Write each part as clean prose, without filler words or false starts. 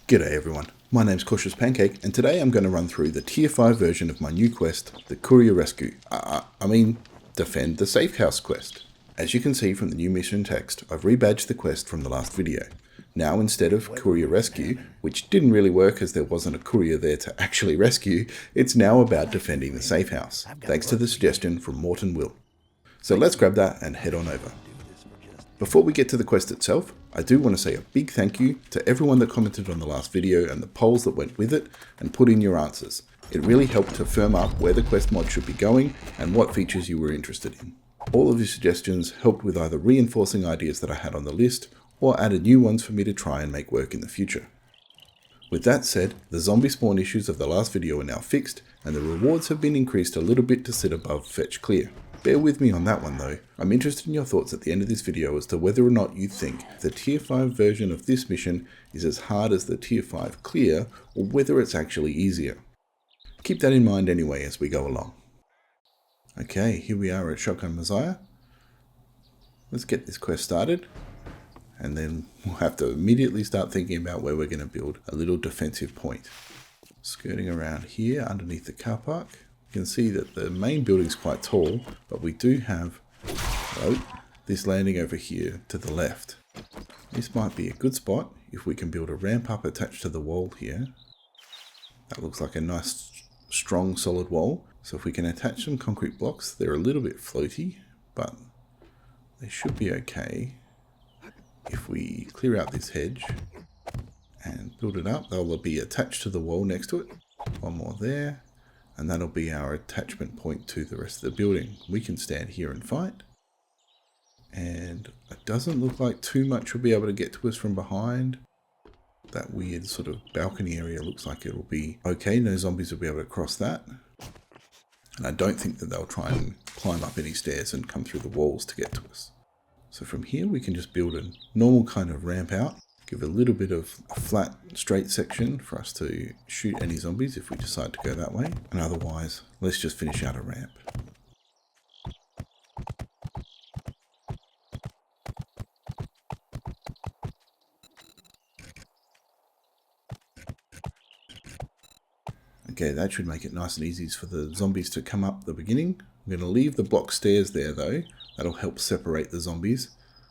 G'day everyone, my name's Cautious Pancake, and today I'm going to run through the Tier 5 version of my new quest, the Courier Rescue. Defend the Safehouse quest. As you can see from the new mission text, I've rebadged the quest from the last video. Now instead of Courier Rescue, which didn't really work as there wasn't a courier there to actually rescue, it's now about defending the Safehouse, thanks to the suggestion from Morton Will. So let's grab that and head on over. Before we get to the quest itself, I do want to say a big thank you to everyone that commented on the last video and the polls that went with it and put in your answers. It really helped to firm up where the quest mod should be going and what features you were interested in. All of your suggestions helped with either reinforcing ideas that I had on the list or added new ones for me to try and make work in the future. With that said, the zombie spawn issues of the last video are now fixed and the rewards have been increased a little bit to sit above fetch clear. Bear with me on that one though. I'm interested in your thoughts at the end of this video as to whether or not you think the Tier 5 version of this mission is as hard as the Tier 5 clear, or whether it's actually easier. Keep that in mind anyway as we go along. Okay, here we are at Shotgun Messiah. Let's get this quest started, and then we'll have to immediately start thinking about where we're going to build a little defensive point. Skirting around here underneath the car park. You can see that the main building is quite tall, but we do have this landing over here to the left. This might be a good spot if we can build a ramp up attached to the wall here. That looks like a nice strong solid wall. So if we can attach some concrete blocks, they're a little bit floaty, but they should be okay. If we clear out this hedge and build it up, they'll be attached to the wall next to it. One more there. And that'll be our attachment point to the rest of the building. We can stand here and fight. And it doesn't look like too much will be able to get to us from behind. That weird sort of balcony area looks like it'll be okay. No zombies will be able to cross that. And I don't think that they'll try and climb up any stairs and come through the walls to get to us. So from here we can just build a normal kind of ramp out. Give a little bit of a flat, straight section for us to shoot any zombies if we decide to go that way. And otherwise, let's just finish out a ramp. Okay, that should make it nice and easy for the zombies to come up the beginning. I'm going to leave the block stairs there though. That'll help separate the zombies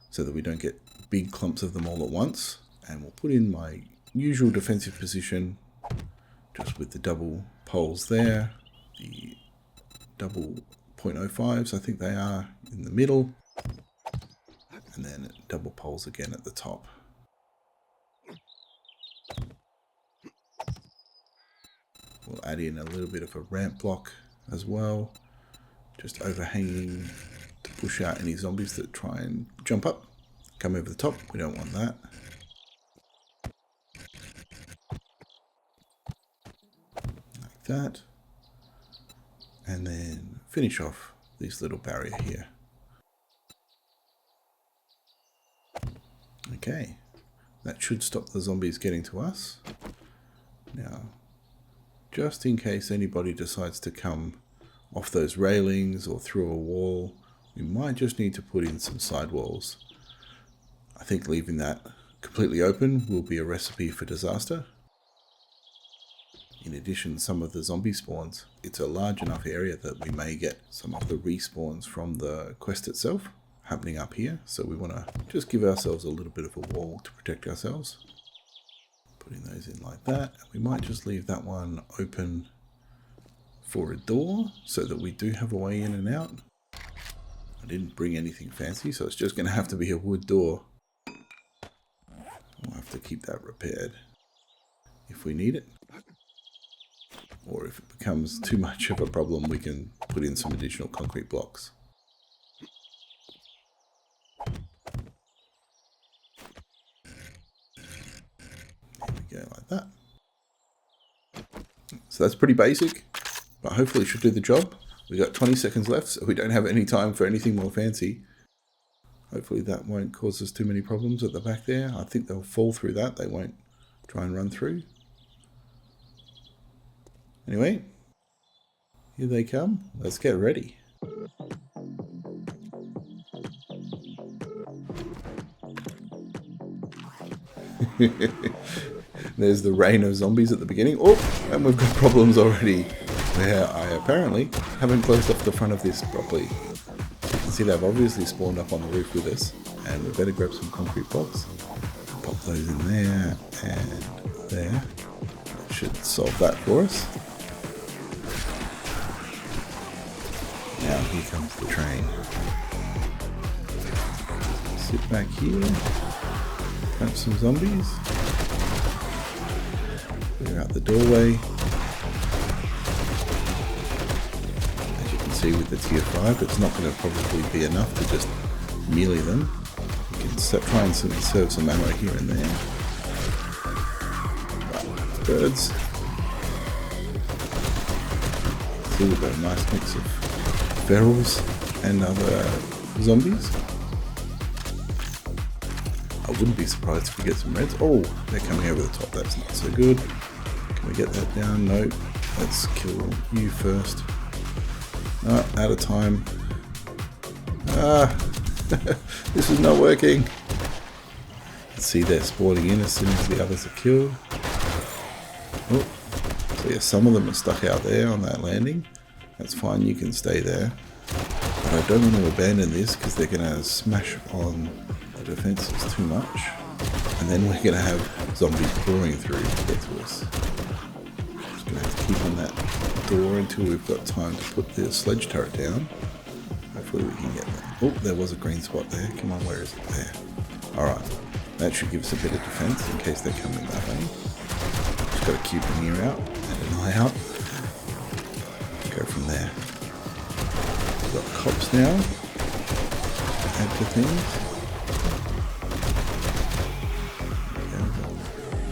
so that we don't get big clumps of them all at once. And we'll put in my usual defensive position, just with the double poles there, the double 0.05s, I think they are, in the middle, and then double poles again at the top. We'll add in a little bit of a ramp block as well, just overhanging to push out any zombies that try and jump up, come over the top. We don't want that. That, and then finish off this little barrier here. Okay, that should stop the zombies getting to us. Now, just in case anybody decides to come off those railings or through a wall, we might just need to put in some side walls. I think leaving that completely open will be a recipe for disaster. In addition, some of the zombie spawns, it's a large enough area that we may get some of the respawns from the quest itself happening up here. So we want to just give ourselves a little bit of a wall to protect ourselves. Putting those in like that. We might just leave that one open for a door so that we do have a way in and out. I didn't bring anything fancy, so it's just going to have to be a wood door. We'll have to keep that repaired if we need it. Or if it becomes too much of a problem, we can put in some additional concrete blocks. There we go, like that. So that's pretty basic, but hopefully it should do the job. We've got 20 seconds left, so we don't have any time for anything more fancy. Hopefully that won't cause us too many problems at the back there. I think they'll fall through that. They won't try and run through. Anyway, here they come. Let's get ready. There's the rain of zombies at the beginning. Oh, and we've got problems already where I apparently haven't closed off the front of this properly. You can see they've obviously spawned up on the roof with us, and we better grab some concrete blocks. Pop those in there and there. That should solve that for us. Now here comes the train. Sit back here. Grab some zombies. Clear out the doorway. As you can see with the tier 5, it's not going to probably be enough to just melee them. You can try and conserve some ammo here and there. Right, birds. See, we've got a nice mix of ferals and other zombies. I wouldn't be surprised if we get some reds. Oh, they're coming over the top. That's not so good. Can we get that down? Nope. Let's kill you first. No, out of time. Ah, this is not working. Let's see, they're spawning in as soon as the others are killed. Oh, so yeah, some of them are stuck out there on that landing. That's fine, you can stay there. But I don't want to abandon this because they're going to smash on the defenses too much. And then we're going to have zombies pouring through to get to us. Just going to have to keep on that door until we've got time to put the sledge turret down. Hopefully we can get that. Oh, there was a green spot there. Come on, where is it? There. Alright, that should give us a bit of defense in case they're coming that way. Just got to keep an ear out and an eye out. Go from there. We've got cops now. Add to things.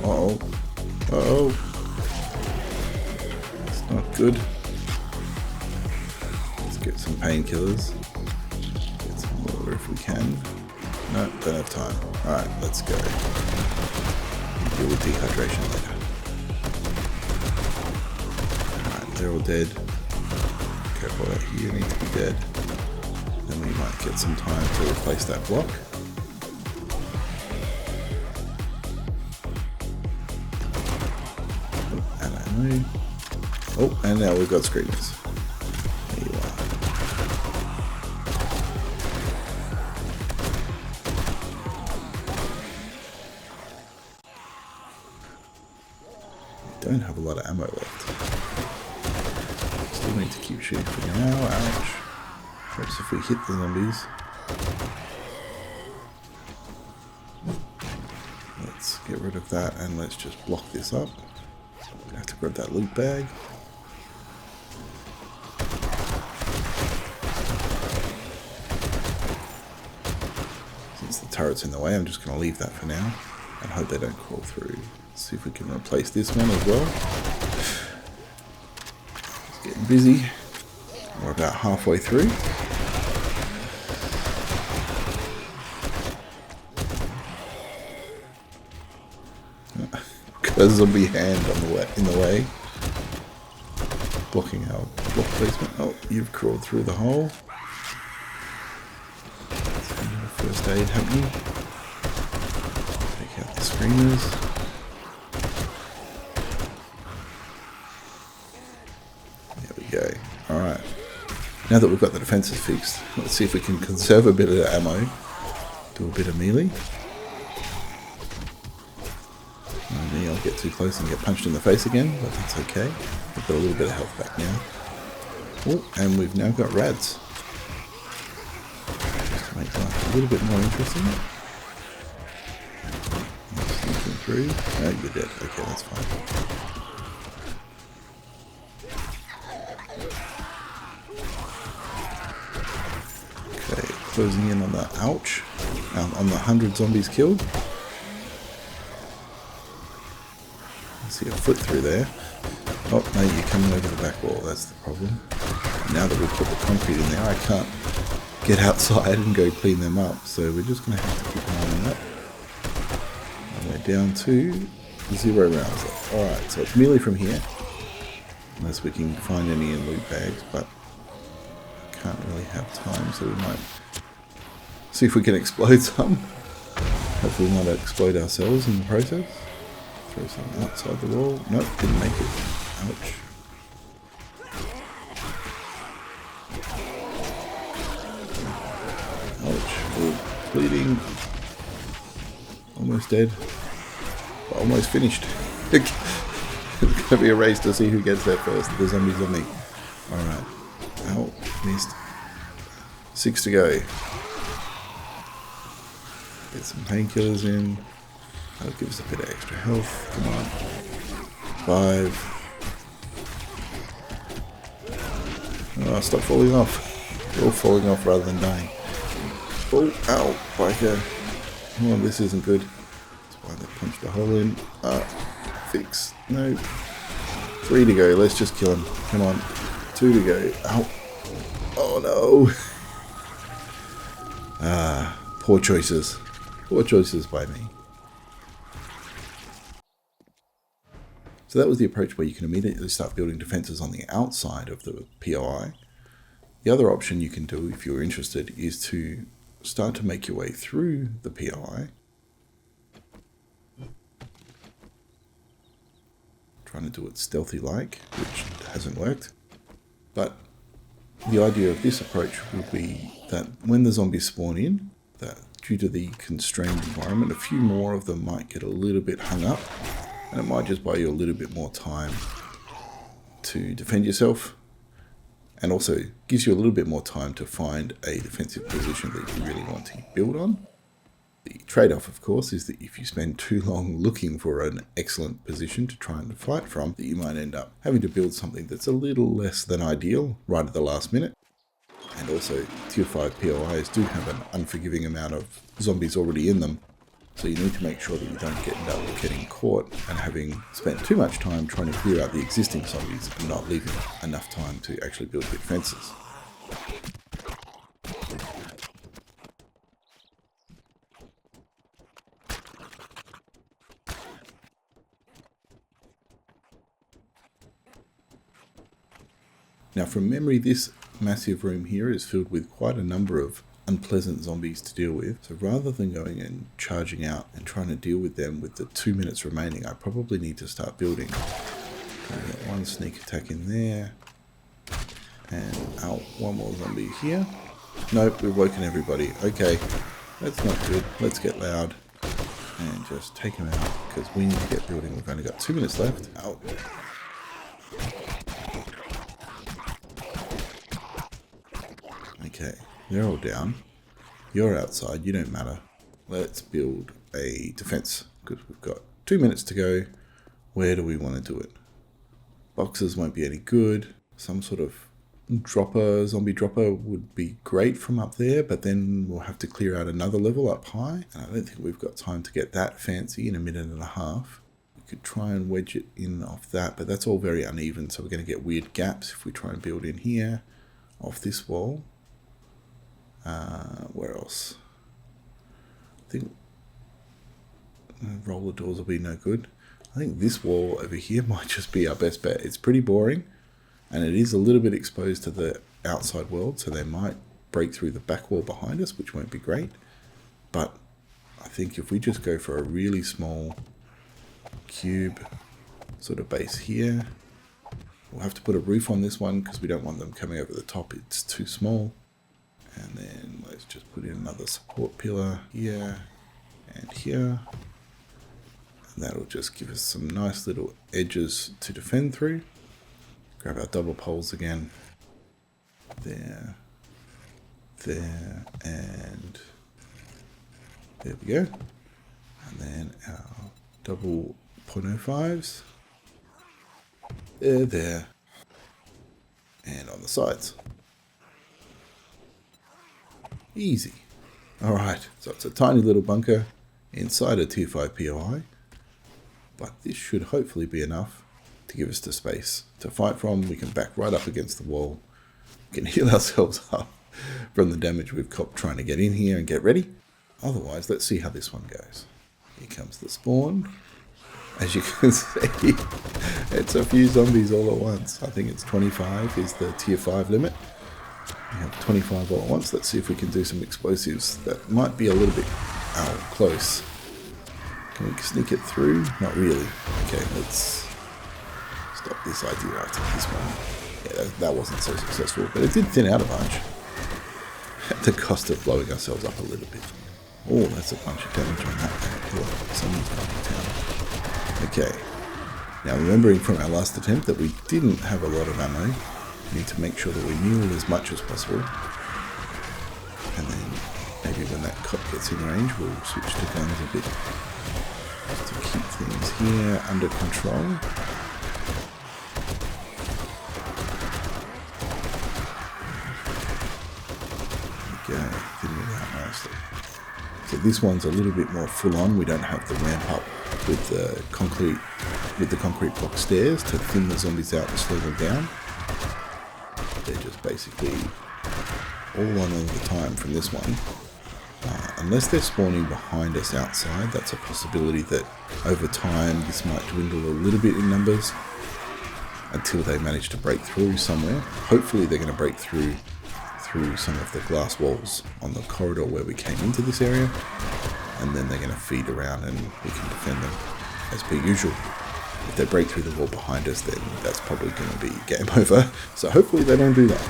Uh-oh. Uh-oh. It's not good. Let's get some painkillers. Get some water if we can. No, don't have time. Alright, let's go. Deal with dehydration later. Alright, they're all dead. Careful out here, need to be dead. Then we might get some time to replace that block. And ammo. Oh, and now we've got screamers. There you are. We don't have a lot of ammo left. Still need to keep shooting for now. Ouch. Perhaps if we hit the zombies. Let's get rid of that and let's just block this up. I have to grab that loot bag. Since the turret's in the way, I'm just going to leave that for now and hope they don't crawl through. Let's see if we can replace this one as well. It's getting busy. We're about halfway through. Got a zombie hand in the way. Blocking our block placement. Oh, you've crawled through the hole. First aid happening. Take out the screamers. There we go. Alright. Now that we've got the defenses fixed, let's see if we can conserve a bit of ammo. Do a bit of melee. Maybe I'll get too close and get punched in the face again, but that's okay. We've got a little bit of health back now. Oh, and we've now got rads. Just to make life a little bit more interesting. Sneaking through. No, you're dead. Okay, that's fine. Okay, closing in on the ouch. On the 100 zombies killed. See a foot through there. Oh, no, you're coming over the back wall. That's the problem. Now that we've put the concrete in there, I can't get outside and go clean them up. So we're just going to have to keep an eye on that. And we're down to 0 rounds left. Alright, so it's melee from here. Unless we can find any in loot bags, but I can't really have time, so we might see if we can explode some. Hopefully not explode ourselves in the process. Throw some outside the wall. Nope, didn't make it. Ouch. Ouch. Oh, bleeding. Almost dead. But almost finished. It's going to be a race to see who gets there first. The zombies on me. Alright. Ow, missed. 6 to go. Get some painkillers in. That'll give us a bit of extra health. Come on. 5. Oh, stop falling off. You're all falling off rather than dying. Oh, ow, biker. Come on, this isn't good. That's why they punched a hole in. Fix. No. 3 to go. Let's just kill him. Come on. 2 to go. Ow. Oh no. Poor choices. Poor choices by me. So that was the approach where you can immediately start building defenses on the outside of the POI. The other option you can do, if you're interested, is to start to make your way through the POI. Trying to do it stealthy-like, which hasn't worked. But the idea of this approach will be that when the zombies spawn in, that due to the constrained environment, a few more of them might get a little bit hung up, and it might just buy you a little bit more time to defend yourself, and also gives you a little bit more time to find a defensive position that you really want to build on. The trade-off, of course, is that if you spend too long looking for an excellent position to try and fight from, that you might end up having to build something that's a little less than ideal right at the last minute. And also, Tier 5 POIs do have an unforgiving amount of zombies already in them, so you need to make sure that you don't end up getting caught and having spent too much time trying to clear out the existing zombies and not leaving enough time to actually build good fences. Now from memory, this massive room here is filled with quite a number of unpleasant zombies to deal with. So rather than going and charging out and trying to deal with them with the 2 minutes remaining, I probably need to start building. Get one sneak attack in there. And out, one more zombie here. Nope, we've woken everybody. Okay, that's not good. Let's get loud and just take him out because we need to get building. We've only got 2 minutes left. Out. Okay, they're all down. You're outside, you don't matter. Let's build a defense because we've got 2 minutes to go. Where do we want to do it? Boxes won't be any good. Some sort of dropper, zombie dropper would be great from up there, but then we'll have to clear out another level up high. And I don't think we've got time to get that fancy in a minute and a half. We could try and wedge it in off that, but that's all very uneven, so we're going to get weird gaps if we try and build in here off this wall. Where else? I think roller doors will be no good. I think this wall over here might just be our best bet. It's pretty boring, and it is a little bit exposed to the outside world, so they might break through the back wall behind us, which won't be great. But I think if we just go for a really small cube sort of base here, we'll have to put a roof on this one because we don't want them coming over the top. It's too small. And then let's just put in another support pillar here and here. And that'll just give us some nice little edges to defend through. Grab our double poles again. There, there, and there we go. And then our double 0.05s. There, and on the sides. Easy. Alright, so it's a tiny little bunker inside a Tier 5 POI, but this should hopefully be enough to give us the space to fight from. We can back right up against the wall. We can heal ourselves up from the damage we've copped trying to get in here and get ready. Otherwise, let's see how this one goes. Here comes the spawn. As you can see, it's a few zombies all at once. I think it's 25 is the Tier 5 limit. We have 25 all at once. Let's see if we can do some explosives that might be a little bit close. Can we sneak it through? Not really. Okay, let's stop this idea after this one. Yeah, that wasn't so successful, but it did thin out a bunch. At the cost of blowing ourselves up a little bit. Oh, that's a bunch of damage on that. Someone's coming down. Okay. Now, remembering from our last attempt that we didn't have a lot of ammo, we need to make sure that we kneel as much as possible. And then maybe when that cop gets in range, we'll switch to guns a bit to keep things here under control. Thinning it out nicely. So this one's a little bit more full on. We don't have the ramp up with the concrete block stairs to thin the zombies out and slow them down. They're just basically all on all the time from this one. Unless they're spawning behind us outside, that's a possibility that over time this might dwindle a little bit in numbers until they manage to break through somewhere. Hopefully they're going to break through some of the glass walls on the corridor where we came into this area, and then they're going to feed around and we can defend them as per usual. If they break through the wall behind us, then that's probably going to be game over, so hopefully they don't do that.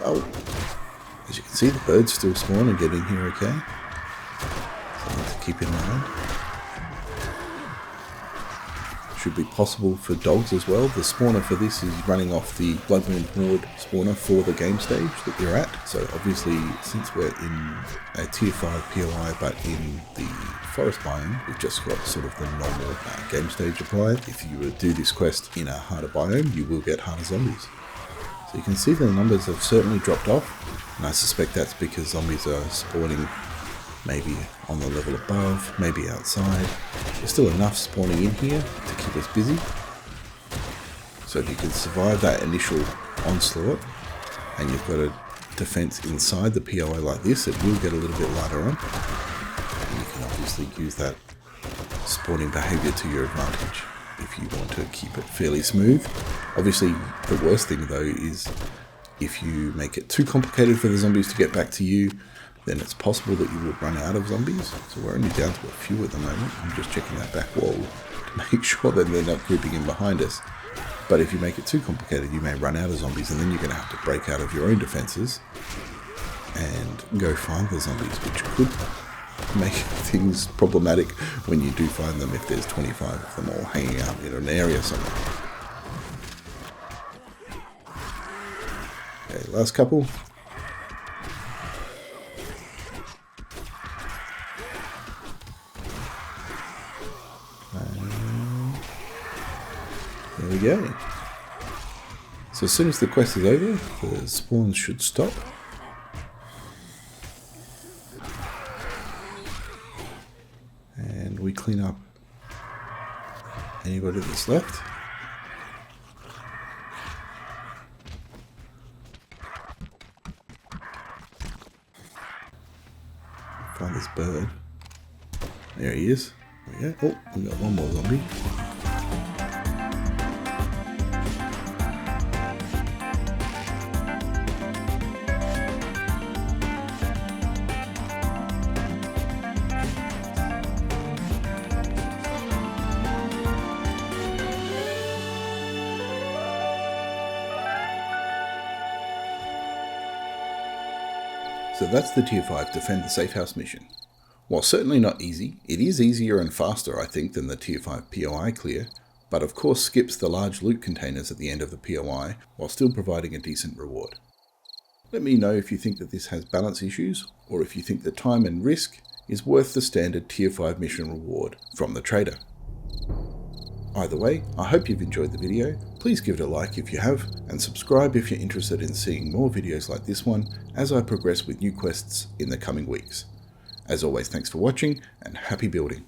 Oh, as you can see, the birds still spawn and get in here okay, something to keep in mind. Should be possible for dogs as well. The spawner for this is running off the Bloodmoon Horde spawner for the game stage that you're at. So obviously, since we're in a tier 5 POI but in the forest biome, we've just got sort of the normal game stage applied. If you were to do this quest in a harder biome, you will get harder zombies. So you can see the numbers have certainly dropped off, and I suspect that's because zombies are spawning maybe on the level above, maybe outside. There's still enough spawning in here to keep us busy. So if you can survive that initial onslaught, and you've got a defense inside the POI like this, it will get a little bit lighter on. And you can obviously use that spawning behavior to your advantage if you want to keep it fairly smooth. Obviously, the worst thing though is if you make it too complicated for the zombies to get back to you, then it's possible that you will run out of zombies. So we're only down to a few at the moment. I'm just checking that back wall to make sure that they're not creeping in behind us. But if you make it too complicated, you may run out of zombies, and then you're going to have to break out of your own defenses and go find the zombies, which could make things problematic when you do find them if there's 25 of them all hanging out in an area somewhere. Okay, last couple. There we go. So as soon as the quest is over, the spawns should stop. And we clean up anybody that's left. Find this bird. There he is. There we go. Oh, we got one more zombie. So that's the Tier 5 Defend the Safehouse mission. While certainly not easy, it is easier and faster I think than the Tier 5 POI clear, but of course skips the large loot containers at the end of the POI while still providing a decent reward. Let me know if you think that this has balance issues, or if you think the time and risk is worth the standard Tier 5 mission reward from the trader. Either way, I hope you've enjoyed the video. Please give it a like if you have, and subscribe if you're interested in seeing more videos like this one as I progress with new quests in the coming weeks. As always, thanks for watching, and happy building.